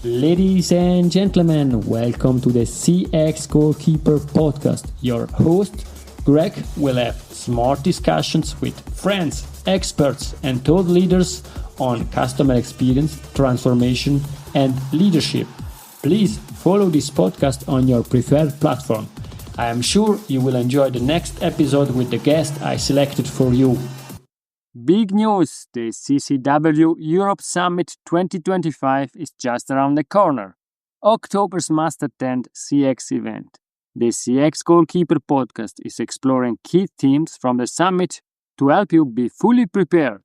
Ladies and gentlemen, welcome to the CX Goalkeeper Podcast. Your host, Greg, will have smart discussions with friends, experts, and thought leaders on customer experience, transformation, and leadership. Please follow this podcast on your preferred platform. I am sure you will enjoy the next episode with the guest I selected for you. Big news! The CCW Europe Summit 2025 is just around the corner. October's must-attend CX event. The CX Goalkeeper Podcast is exploring key themes from the summit to help you be fully prepared.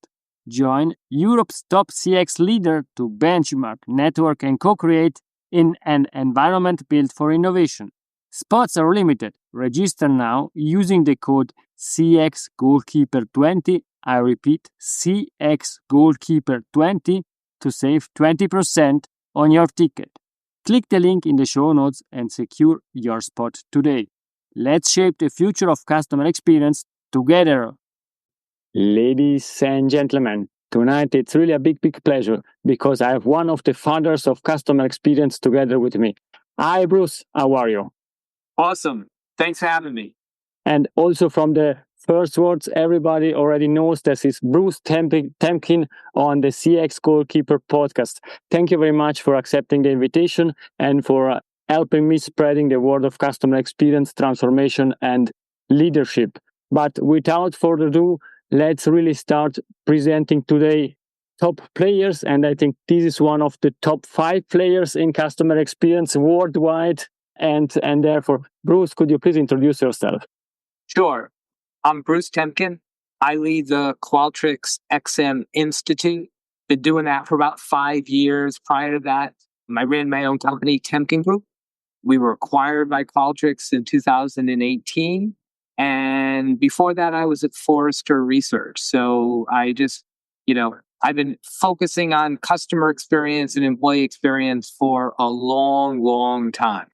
Join Europe's top CX leader to benchmark, network, and co-create in an environment built for innovation. Spots are limited. Register now using the code CX Goalkeeper 20. I repeat, CX Goalkeeper 20 to save 20% on your ticket. Click the link in the show notes and secure your spot today. Let's shape the future of customer experience together. Ladies and gentlemen, tonight it's really a big pleasure because I have one of the founders of customer experience together with me. Hi, Bruce. How are you? Awesome. Thanks for having me. And also from the first words, everybody already knows this is Bruce Temkin on the CX Goalkeeper Podcast. Thank you very much for accepting the invitation and for helping me spreading the word of customer experience, transformation, and leadership. But without further ado, let's really start presenting today top players. And I think this is one of the top 5 players in customer experience worldwide. And therefore, Bruce, could you please introduce yourself? Sure. I'm Bruce Temkin. I lead the Qualtrics XM Institute. Been doing that for about 5 years. Prior to that, I ran my own company, Temkin Group. We were acquired by Qualtrics in 2018. And before that, I was at Forrester Research. So I just, I've been focusing on customer experience and employee experience for a long time.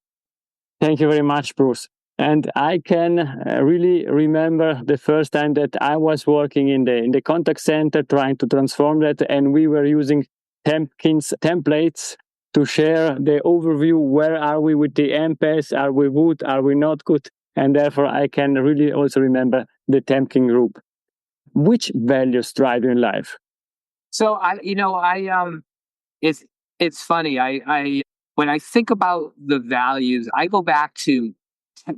Thank you very much, Bruce. And I can really remember the first time that I was working in the contact center trying to transform that, and we were using Temkin's templates to share the overview. Where are we with the MPS? Are we good? Are we not good? And therefore, I can really also remember the Temkin group. Which values drive you in life? So it's funny. I when I think about the values, I go back to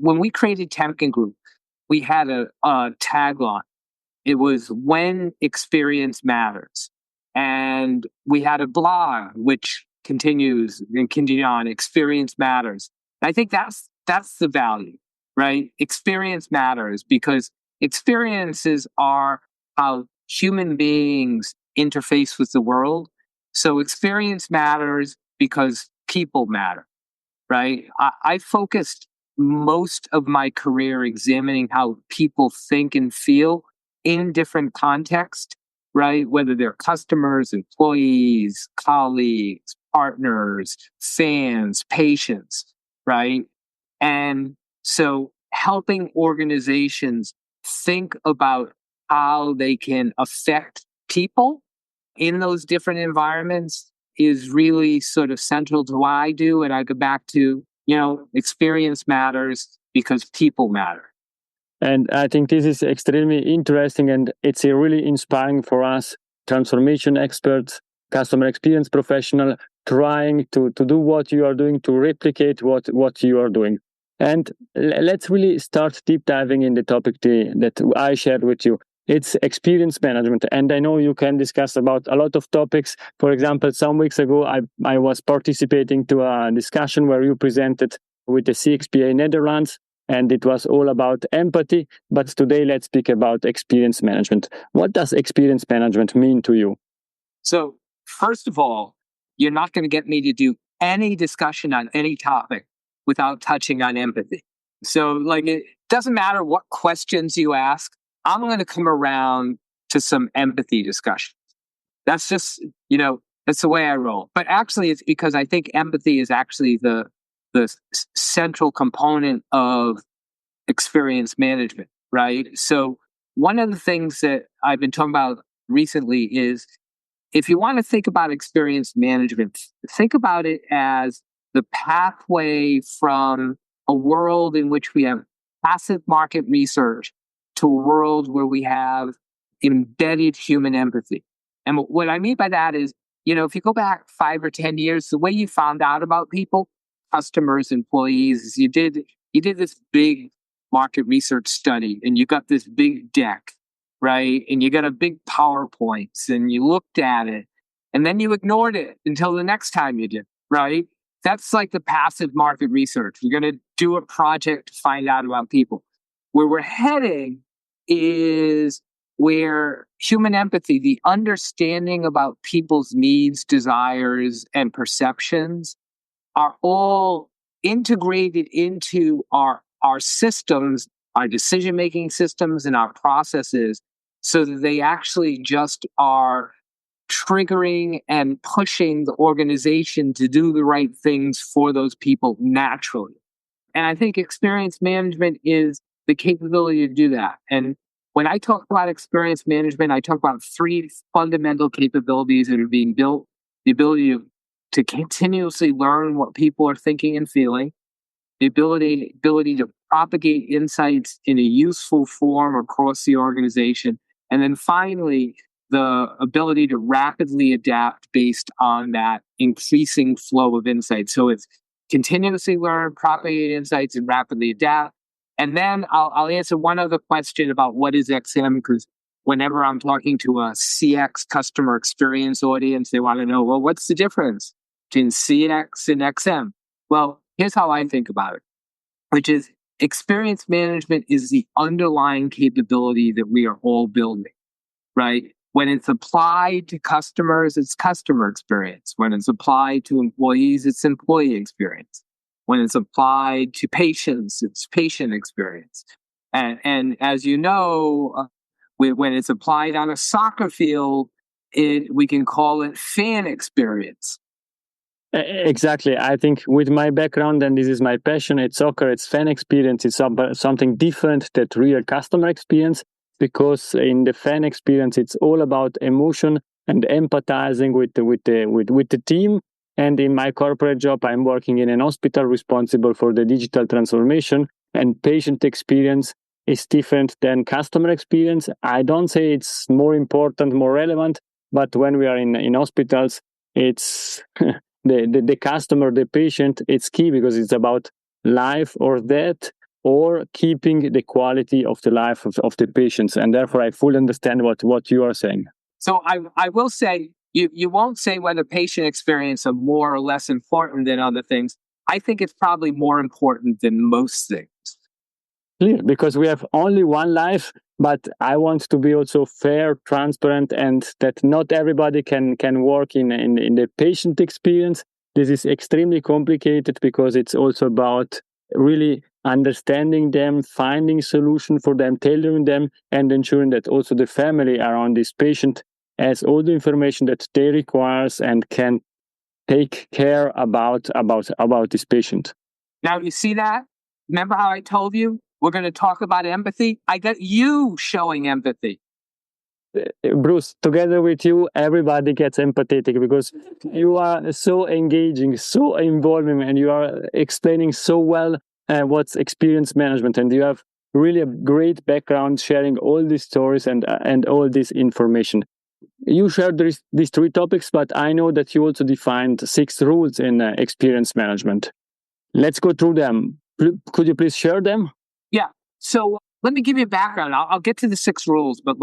when we created Temkin Group, we had a tagline. It was when experience matters. And we had a blog, which continues on, experience matters. And I think that's the value, right? Experience matters because experiences are how human beings interface with the world. So experience matters because people matter, right? I focused most of my career examining how people think and feel in different contexts, right? Whether they're customers, employees, colleagues, partners, fans, patients, right? And so helping organizations think about how they can affect people in those different environments is really sort of central to what I do. And I go back to, experience matters because people matter. And I think this is extremely interesting and it's really inspiring for us, transformation experts, customer experience professional, trying to do what you are doing, to replicate what you are doing. And let's really start deep diving in the topic that I shared with you. It's experience management. And I know you can discuss about a lot of topics. For example, some weeks ago, I was participating to a discussion where you presented with the CXPA Netherlands, and it was all about empathy. But today, let's speak about experience management. What does experience management mean to you? So, first of all, you're not going to get me to do any discussion on any topic without touching on empathy. So, it doesn't matter what questions you ask. I'm going to come around to some empathy discussion. That's just, that's the way I roll. But actually, it's because I think empathy is actually the central component of experience management, right? So one of the things that I've been talking about recently is if you want to think about experience management, think about it as the pathway from a world in which we have passive market research to a world where we have embedded human empathy. And what I mean by that is, if you go back 5 or 10 years, the way you found out about people, customers, employees, is you did this big market research study and you got this big deck, right? And you got a big PowerPoint and you looked at it and then you ignored it until the next time you did, right? That's like the passive market research. You're going to do a project to find out about people. Where we're heading is where human empathy, the understanding about people's needs, desires, and perceptions are all integrated into our systems, our decision-making systems, and our processes, so that they actually just are triggering and pushing the organization to do the right things for those people naturally. And I think experience management is the capability to do that. And when I talk about experience management, I talk about 3 fundamental capabilities that are being built: the ability to continuously learn what people are thinking and feeling, the ability to propagate insights in a useful form across the organization, and then finally, the ability to rapidly adapt based on that increasing flow of insights. So it's continuously learn, propagate insights, and rapidly adapt. And then I'll answer one other question about what is XM, because whenever I'm talking to a CX customer experience audience, they want to know, well, what's the difference between CX and XM? Well, here's how I think about it, which is experience management is the underlying capability that we are all building, right? When it's applied to customers, it's customer experience. When it's applied to employees, it's employee experience. When it's applied to patients, it's patient experience. And as you know, when it's applied on a soccer field, we can call it fan experience. Exactly. I think with my background, and this is my passion, it's soccer, it's fan experience, it's something different than real customer experience, because in the fan experience, it's all about emotion and empathizing with the team. And in my corporate job, I'm working in an hospital responsible for the digital transformation, and patient experience is different than customer experience. I don't say it's more important, more relevant, but when we are in hospitals, it's the customer, the patient, it's key, because it's about life or death, or keeping the quality of the life of the patients. And therefore, I fully understand what you are saying. So I will say, you won't say whether patient experience are more or less important than other things. I think it's probably more important than most things. Clear, because we have only one life, but I want to be also fair, transparent, and that not everybody can work in the patient experience. This is extremely complicated, because it's also about really understanding them, finding solution for them, tailoring them, and ensuring that also the family around this patient has all the information that they requires and can take care about this patient. Now, you see that? Remember how I told you we're going to talk about empathy? I got you showing empathy. Bruce, together with you, everybody gets empathetic, because you are so engaging, so involving, and you are explaining so well what's experience management, and you have really a great background sharing all these stories and all this information. You shared these 3 topics, but I know that you also defined 6 rules in experience management. Let's go through them. Could you please share them? Yeah. So let me give you a background. I'll get to the 6 rules, but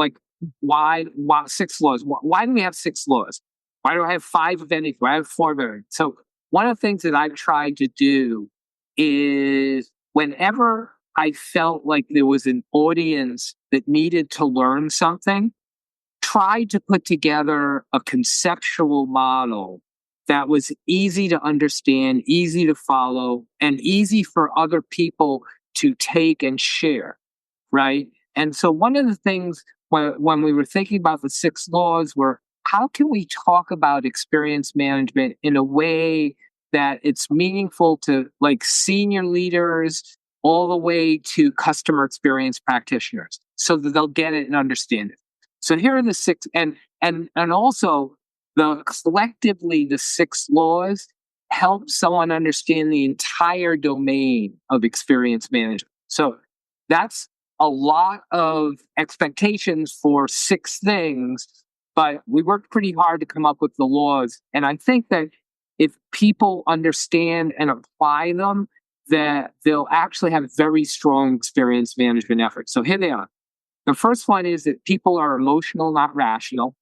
why 6 laws? Why do we have 6 laws? Why do I have 5 of anything? Why do I have 4 of anything? So one of the things that I've tried to do is, whenever I felt like there was an audience that needed to learn something, try to put together a conceptual model that was easy to understand, easy to follow, and easy for other people to take and share, right? And so one of the things when we were thinking about the 6 laws were, how can we talk about experience management in a way that it's meaningful to senior leaders all the way to customer experience practitioners, so that they'll get it and understand it. So here are the 6, and also Collectively, the 6 laws help someone understand the entire domain of experience management. So that's a lot of expectations for 6 things, but we worked pretty hard to come up with the laws. And I think that if people understand and apply them, that they'll actually have very strong experience management efforts. So here they are. The first one is that people are emotional, not rational,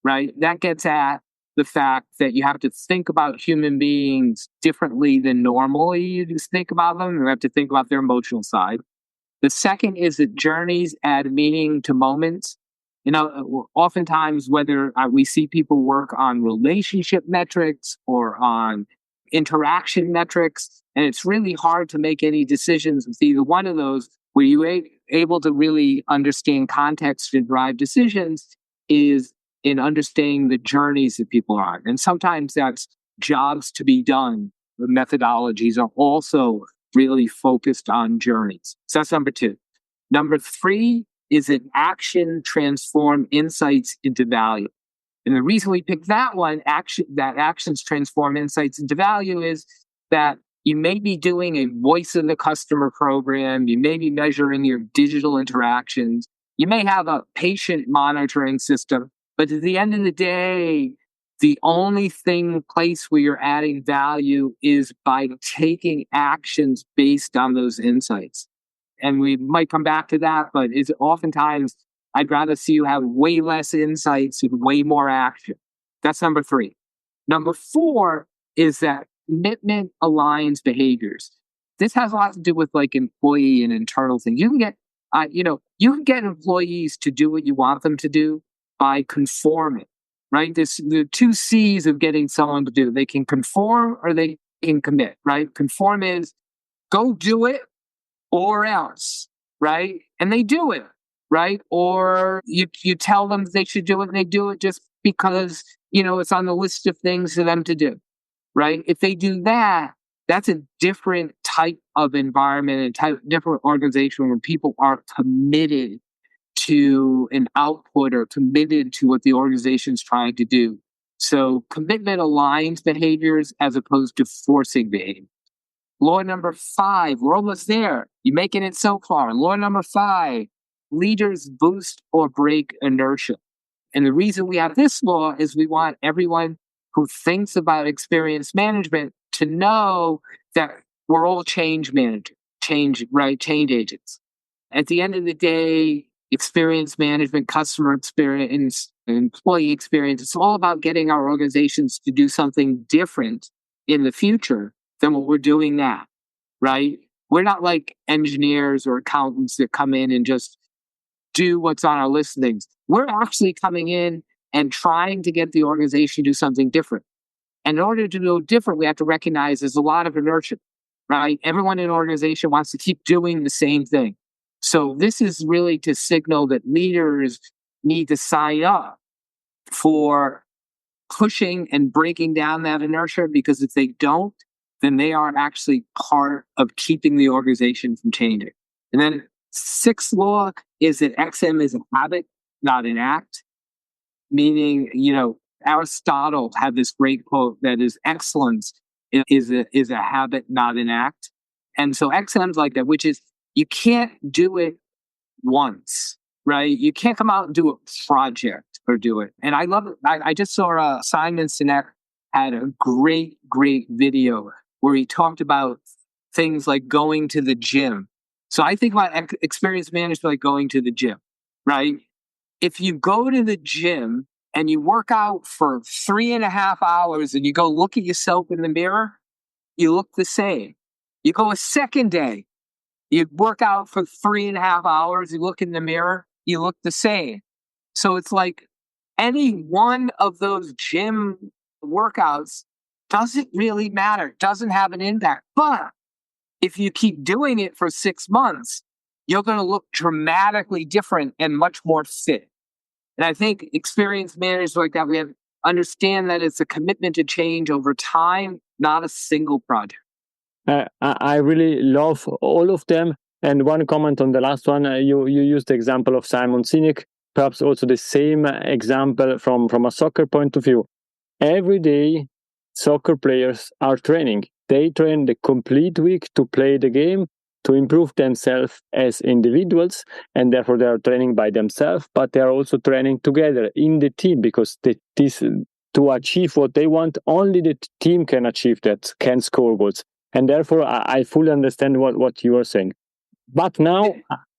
right? That gets at the fact that you have to think about human beings differently than normally you just think about them. You have to think about their emotional side. The second is that journeys add meaning to moments. Oftentimes, whether we see people work on relationship metrics or on interaction metrics, and it's really hard to make any decisions with either one of those. Where you're able to really understand context and drive decisions is in understanding the journeys that people are on. And sometimes that's jobs to be done. The methodologies are also really focused on journeys. So that's number 2. Number 3 is that action transform insights into value. And the reason we picked that one, actions transform insights into value, is that you may be doing a voice of the customer program. You may be measuring your digital interactions. You may have a patient monitoring system. But at the end of the day, the only place where you're adding value is by taking actions based on those insights. And we might come back to that, but oftentimes I'd rather see you have way less insights and way more action. That's number 3. Number 4 is that commitment aligns behaviors. This has a lot to do with like employee and internal things. You can get, you can get employees to do what you want them to do by conforming, right? The 2 C's of getting someone to do. They can conform or they can commit, right? Conform is go do it or else, right? And they do it, right? Or you tell them they should do it and they do it just because, it's on the list of things for them to do, right? If they do that, that's a different type of environment and different organization where people are committed to an output or committed to what the organization's trying to do. So commitment aligns behaviors as opposed to forcing behavior. Law number 5, we're almost there. You're making it so far. Law number 5, leaders boost or break inertia. And the reason we have this law is we want everyone who thinks about experience management to know that we're all change managers, change agents. At the end of the day, experience management, customer experience, employee experience, it's all about getting our organizations to do something different in the future than what we're doing now, right? We're not like engineers or accountants that come in and just do what's on our list of things. We're actually coming in and trying to get the organization to do something different. And in order to do different, we have to recognize there's a lot of inertia, right? Everyone in an organization wants to keep doing the same thing. So this is really to signal that leaders need to sign up for pushing and breaking down that inertia, because if they don't, then they are actually part of keeping the organization from changing. And then 6th law is that XM is a habit, not an act. Meaning, Aristotle had this great quote that is excellence is a habit, not an act. And so XM's like that, which is you can't do it once, right? You can't come out and do a project or do it. And I love it. I just saw Simon Sinek had a great video where he talked about things like going to the gym. So I think about experience management like going to the gym, right? If you go to the gym and you work out for 3.5 hours and you go look at yourself in the mirror, you look the same. You go a second day, you work out for 3.5 hours, you look in the mirror, you look the same. So it's like any one of those gym workouts doesn't really matter, doesn't have an impact. But if you keep doing it for 6 months, you're going to look dramatically different and much more fit. And I think experience managers like that, we have understand that it's a commitment to change over time, not a single project. I really love all of them. And one comment on the last one, you used the example of Simon Sinek, perhaps also the same example from a soccer point of view. every day soccer players are training. They train the complete week to play the game, to improve themselves as individuals, and therefore they are training by themselves, but they are also training together in the team, because to achieve what they want, only the team can achieve that, can score goals. And therefore, I fully understand what you are saying. But now,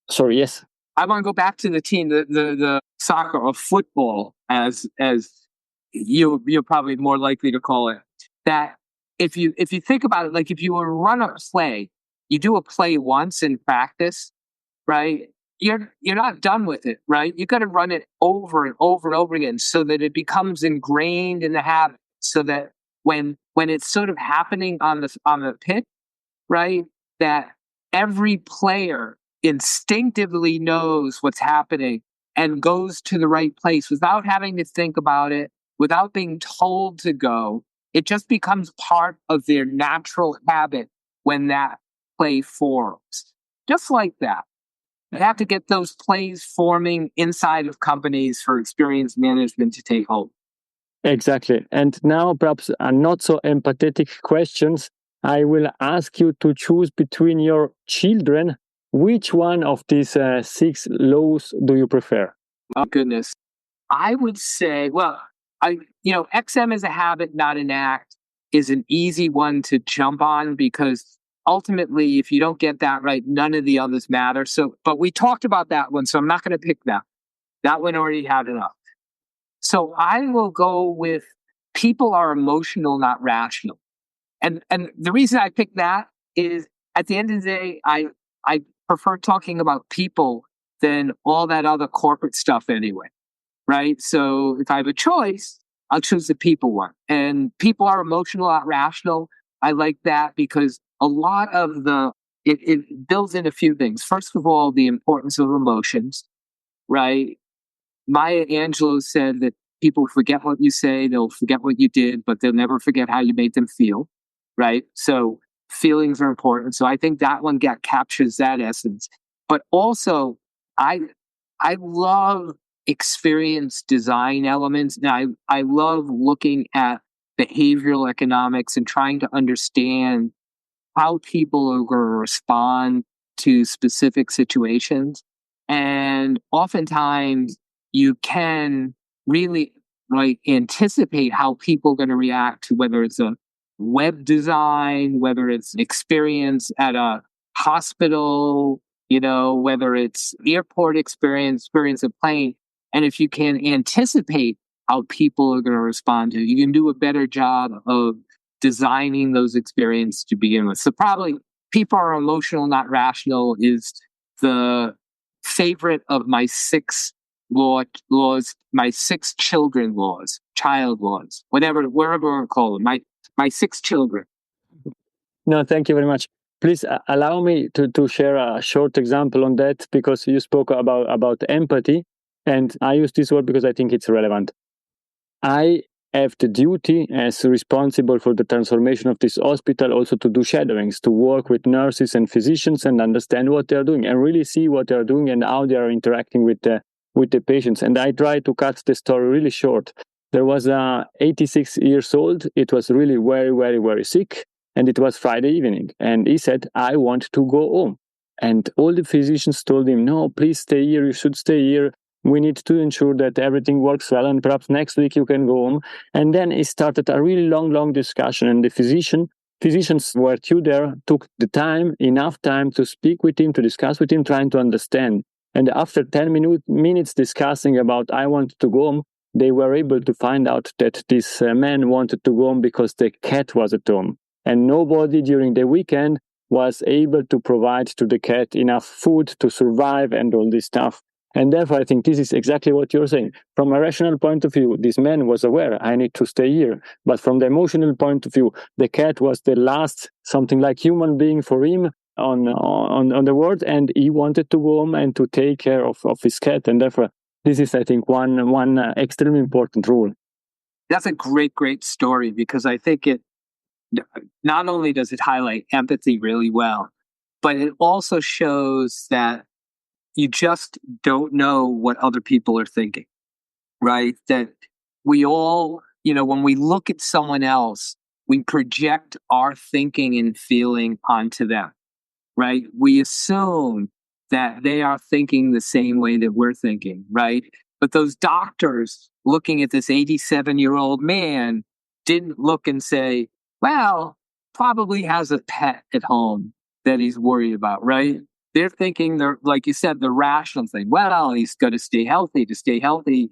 sorry, yes. I want to go back to the team, the soccer or football, as you're probably more likely to call it. That if you think about it, like if you were to run a play, you do a play once in practice, right? You're not done with it, right? You got to run it over and over and over again so that it becomes ingrained in the habit. So that when it's sort of happening on the pitch, right, that every player instinctively knows what's happening and goes to the right place without having to think about it, without being told to go. It just becomes part of their natural habit when that play forms. Just like that. You have to get those plays forming inside of companies for experience management to take hold. Exactly. And now perhaps a not so empathetic questions. I will ask you to choose between your children. Which one of these 6 laws do you prefer? Oh, goodness. I would say, well, XM is a habit, not an act, is an easy one to jump on, because ultimately, if you don't get that right, none of the others matter. So, but we talked about that one, so I'm not going to pick that. That one already had enough. So I will go with people are emotional, not rational. And the reason I picked that is, at the end of the day, I prefer talking about people than all that other corporate stuff anyway. Right? So if I have a choice, I'll choose the people one. And people are emotional, not rational. I like that because a lot of it builds in a few things. First of all, the importance of emotions, right? Maya Angelou said that people forget what you say, they'll forget what you did, but they'll never forget how you made them feel, right? So feelings are important. So I think that one captures that essence. But also, I love experience design elements. Now, I love looking at behavioral economics and trying to understand how people are going to respond to specific situations. And oftentimes you can really anticipate how people are going to react to whether it's a web design, whether it's experience at a hospital, whether it's airport experience of plane. And if you can anticipate how people are going to respond to it, you can do a better job of designing those experiences to begin with. So probably people are emotional, not rational is the favorite of my 6 laws, my 6 children laws, child laws, wherever we call them, my 6 children. No, thank you very much. Please allow me to share a short example on that, because you spoke about empathy, and I use this word because I think it's relevant. I have the duty as responsible for the transformation of this hospital also to do shadowings, to work with nurses and physicians and understand what they're doing and really see what they're doing and how they are interacting with the patients. And I try to cut the story really short. There was 86 years old. It was really very, very, very sick. And it was Friday evening. And he said, I want to go home. And all the physicians told him, no, please stay here. You should stay here. We need to ensure that everything works well, and perhaps next week you can go home. And then it started a really long discussion, and the physicians were there, took the enough time to speak with him, to discuss with him, trying to understand. And after 10 minutes discussing about I want to go home, they were able to find out that this man wanted to go home because the cat was at home. And nobody during the weekend was able to provide to the cat enough food to survive and all this stuff. And therefore, I think this is exactly what you're saying. From a rational point of view, this man was aware, I need to stay here. But from the emotional point of view, the cat was the last, something like human being for him on the world, and he wanted to go home and to take care of his cat. And therefore, this is, I think, one extremely important rule. That's a great story, because I think it not only does it highlight empathy really well, but it also shows that you just don't know what other people are thinking, right? That we all when we look at someone else, we project our thinking and feeling onto them, right? We assume that they are thinking the same way that we're thinking, right? But those doctors looking at this 87-year-old man didn't look and say, well, probably has a pet at home that he's worried about, right? They're thinking, like you said, the rational thing. Well, he's got to stay healthy. To stay healthy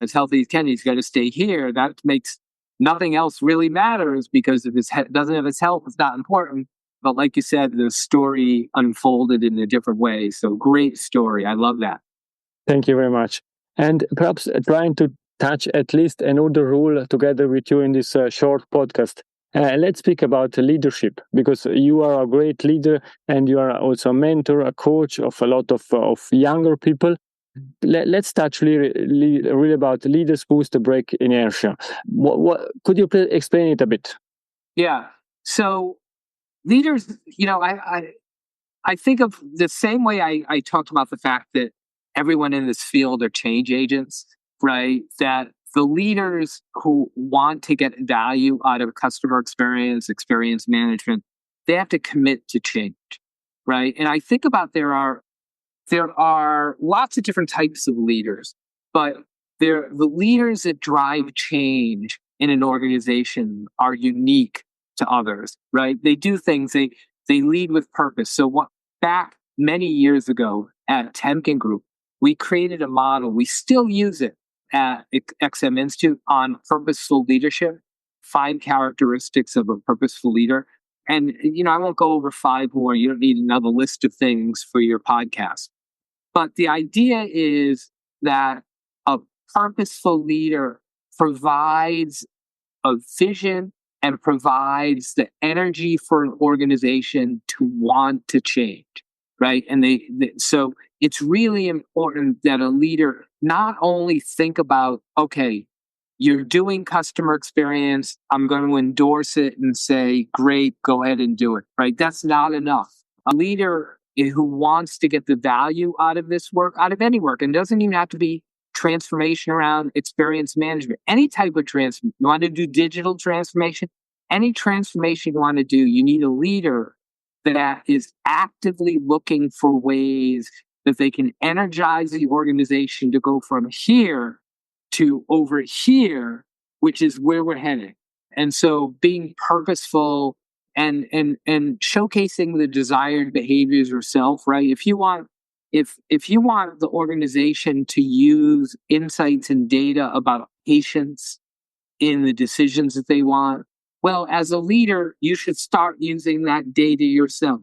as he can, he's got to stay here. That makes nothing else really matters, because if doesn't have his health, it's not important. But like you said, the story unfolded in a different way. So great story. I love that. Thank you very much. And perhaps trying to touch at least another rule together with you in this short podcast. Let's speak about leadership, because you are a great leader and you are also a mentor, a coach of a lot of younger people. Let's touch really about leaders boost the break inertia. What could you please explain it a bit? Yeah. So leaders, I think of the same way I talked about the fact that everyone in this field are change agents, right? That the leaders who want to get value out of customer experience management, they have to commit to change, right? And I think about there are lots of different types of leaders, but the leaders that drive change in an organization are unique to others, right? They do things, they lead with purpose. So back many years ago at Temkin Group, we created a model. We still use it at XM Institute on purposeful leadership, 5 characteristics of a purposeful leader. And, I won't go over 5 more. You don't need another list of things for your podcast. But the idea is that a purposeful leader provides a vision and provides the energy for an organization to want to change, right? And so it's really important that a leader not only think about, okay, you're doing customer experience, I'm going to endorse it and say, great, go ahead and do it, right? That's not enough. A leader who wants to get the value out of this work, out of any work, and doesn't even have to be transformation around experience management, any type of transformation. You want to do digital transformation, any transformation you want to do, you need a leader that is actively looking for ways that they can energize the organization to go from here to over here, which is where we're heading. And so being purposeful and showcasing the desired behaviors yourself, right? If you want the organization to use insights and data about patients in the decisions that they want, well, as a leader, you should start using that data yourself,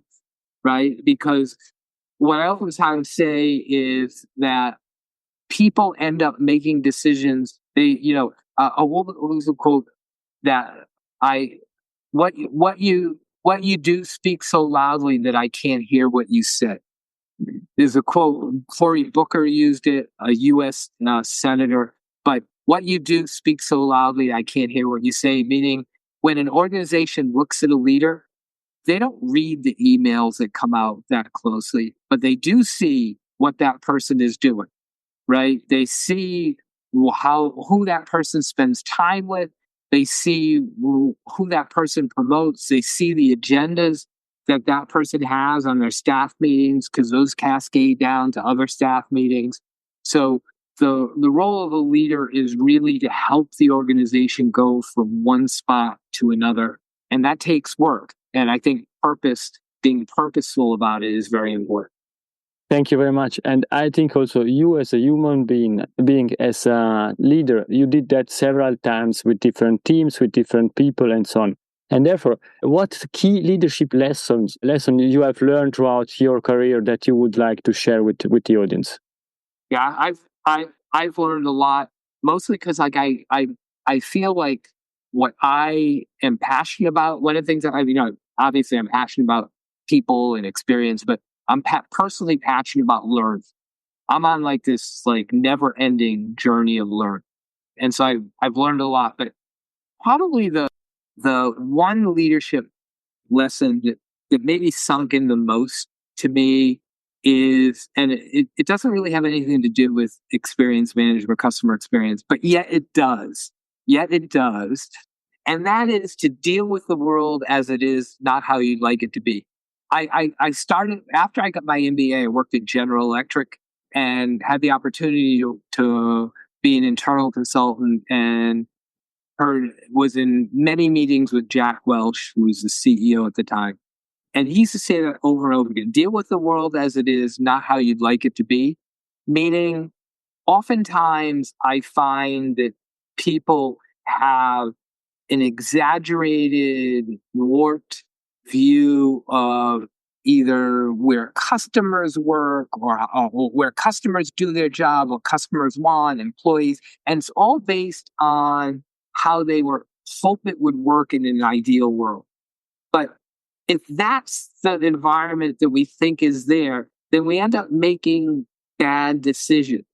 right? Because what I oftentimes say is that people end up making decisions. A woman was a quote that what you do speaks so loudly that I can't hear what you said. There's a quote, Cory Booker used it, a U.S. senator, but what you do speaks so loudly I can't hear what you say, meaning when an organization looks at a leader, they don't read the emails that come out that closely, but they do see what that person is doing, right? They see who that person spends time with. They see who that person promotes. They see the agendas that person has on their staff meetings, because those cascade down to other staff meetings. So the role of a leader is really to help the organization go from one spot to another. And that takes work. And I think being purposeful about it is very important. Thank you very much. And I think also you as a human being as a leader, you did that several times with different teams, with different people and so on. And therefore, what key leadership lesson you have learned throughout your career that you would like to share with the audience? Yeah, I've learned a lot, mostly because I feel like what I am passionate about, one of the things that obviously I'm passionate about people and experience, but I'm personally passionate about learning. I'm on this never ending journey of learning. And so I've learned a lot, but probably the one leadership lesson that maybe sunk in the most to me is, and it doesn't really have anything to do with experience management or customer experience, but yet it does. yet it does. And that is to deal with the world as it is, not how you'd like it to be. I started, after I got my MBA, I worked at General Electric and had the opportunity to be an internal consultant, and was in many meetings with Jack Welch, who was the CEO at the time. And he used to say that over and over again: deal with the world as it is, not how you'd like it to be. Meaning, oftentimes I find that people have an exaggerated, warped view of either where customers work or where customers do their job, or customers want, employees. And it's all based on how they hope it would work in an ideal world. But if that's the environment that we think is there, then we end up making bad decisions,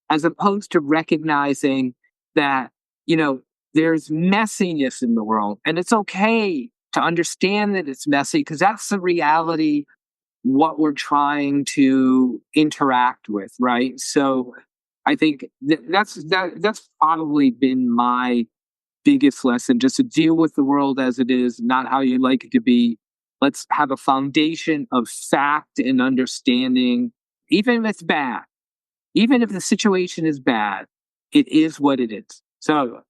as opposed to recognizing that, there's messiness in the world, and it's okay to understand that it's messy, because that's the reality, what we're trying to interact with, right? So I think that's probably been my biggest lesson, just to deal with the world as it is, not how you like it to be. Let's have a foundation of fact and understanding, even if it's bad, even if the situation is bad, it is what it is. So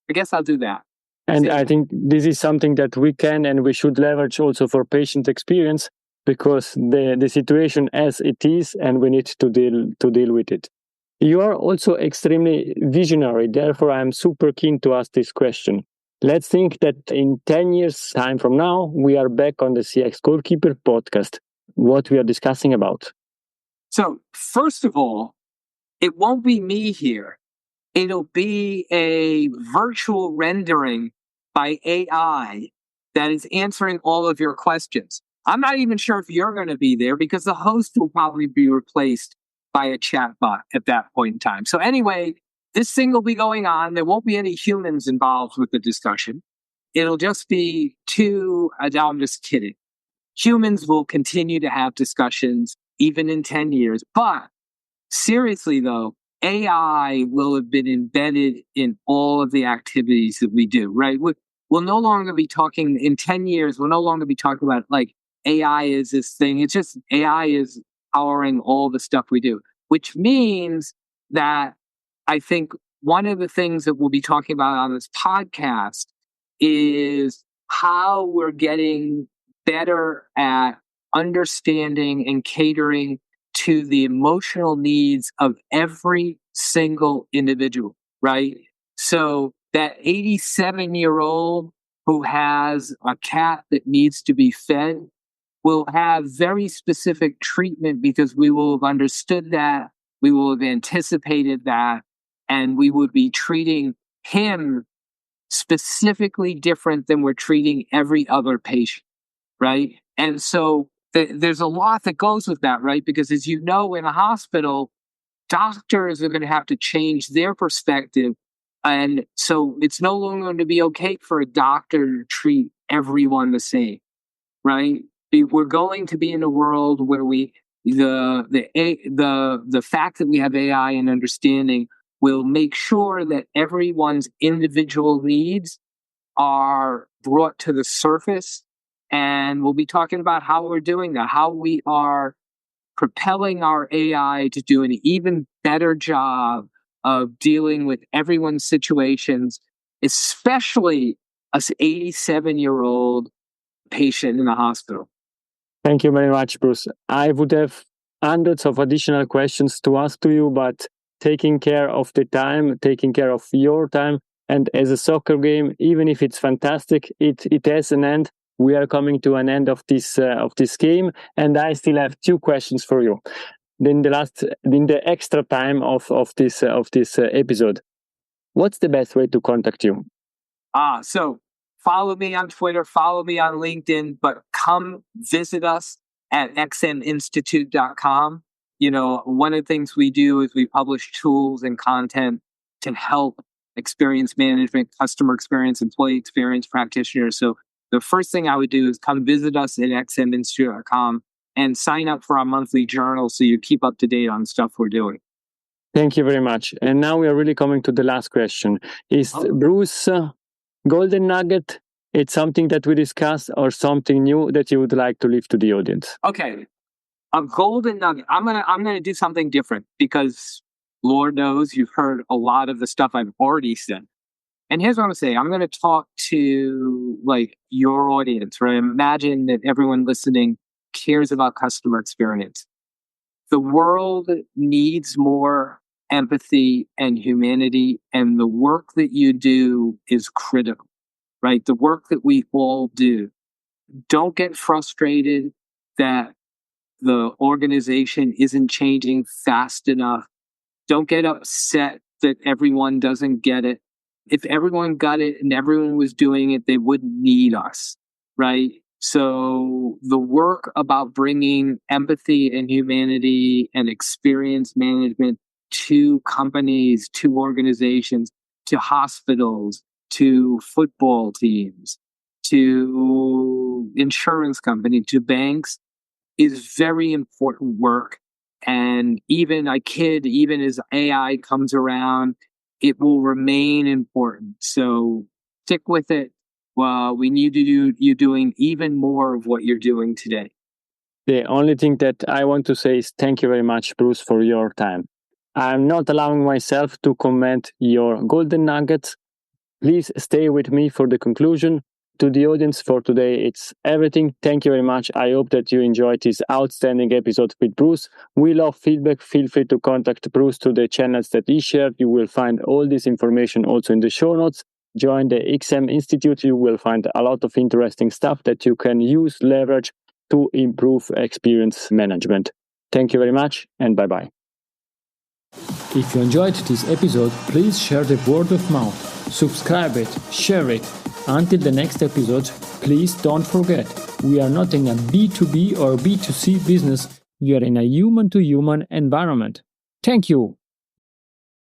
I guess I'll do that. And I think this is something that we can and we should leverage also for patient experience, because the situation as it is, and we need to deal with it. You are also extremely visionary. Therefore, I'm super keen to ask this question. Let's think that in 10 years' time from now, we are back on the CX Goalkeeper podcast. What we are discussing about? So, first of all, it won't be me here. It'll be a virtual rendering by AI that is answering all of your questions. I'm not even sure if you're going to be there, because the host will probably be replaced by a chatbot at that point in time. So anyway, this thing will be going on. There won't be any humans involved with the discussion. It'll just be I'm just kidding. Humans will continue to have discussions even in 10 years. But seriously, though, AI will have been embedded in all of the activities that we do, right? We'll no longer be talking in 10 years. We'll no longer be talking about like AI is this thing. It's just AI is powering all the stuff we do, which means that I think one of the things that we'll be talking about on this podcast is how we're getting better at understanding and catering to the emotional needs of every single individual, right? So that 87-year-old who has a cat that needs to be fed will have very specific treatment, because we will have understood that, we will have anticipated that, and we would be treating him specifically different than we're treating every other patient, right? And so there's a lot that goes with that, right? Because as you know, in a hospital, doctors are going to have to change their perspective. And so it's no longer going to be okay for a doctor to treat everyone the same, right? We're going to be in a world where the fact that we have AI and understanding will make sure that everyone's individual needs are brought to the surface. And we'll be talking about how we're doing that, how we are propelling our AI to do an even better job of dealing with everyone's situations, especially an 87-year-old patient in the hospital. Thank you very much, Bruce. I would have hundreds of additional questions to ask to you, but taking care of the time, taking care of your time, and as a soccer game, even if it's fantastic, it has an end. We are coming to an end of this game, and I still have 2 questions for you. In the extra time of this episode, what's the best way to contact you? So follow me on Twitter, follow me on LinkedIn, but come visit us at xminstitute.com. One of the things we do is we publish tools and content to help experience management, customer experience, employee experience practitioners. So the first thing I would do is come visit us at xminstitute.com and sign up for our monthly journal so you keep up to date on stuff we're doing. Thank you very much. And now we are really coming to the last question. Is Bruce golden nugget, it's something that we discussed or something new that you would like to leave to the audience? Okay. A golden nugget. I'm gonna do something different because Lord knows you've heard a lot of the stuff I've already said. And here's what I'm gonna say. I'm gonna talk to like your audience, right? Imagine that everyone listening cares about customer experience. The world needs more empathy and humanity, and the work that you do is critical, right? The work that we all do. Don't get frustrated that the organization isn't changing fast enough. Don't get upset that everyone doesn't get it. If everyone got it and everyone was doing it, they wouldn't need us, right? So the work about bringing empathy and humanity and experience management to companies, to organizations, to hospitals, to football teams, to insurance companies, to banks is very important work. And even as AI comes around, it will remain important. So stick with it. Well, we need you doing even more of what you're doing today. The only thing that I want to say is thank you very much, Bruce, for your time. I'm not allowing myself to comment your golden nuggets. Please stay with me for the conclusion. To the audience for today, it's everything. Thank you very much. I hope that you enjoyed this outstanding episode with Bruce. We love feedback. Feel free to contact Bruce to the channels that he shared. You will find all this information also in the show notes. Join the XM Institute. You will find a lot of interesting stuff that you can use, leverage to improve experience management. Thank you very much, and bye-bye. If you enjoyed this episode, please share the word of mouth. Subscribe it, share it. Until the next episode, please don't forget, we are not in a B2B or B2C business, we are in a human-to-human environment. Thank you.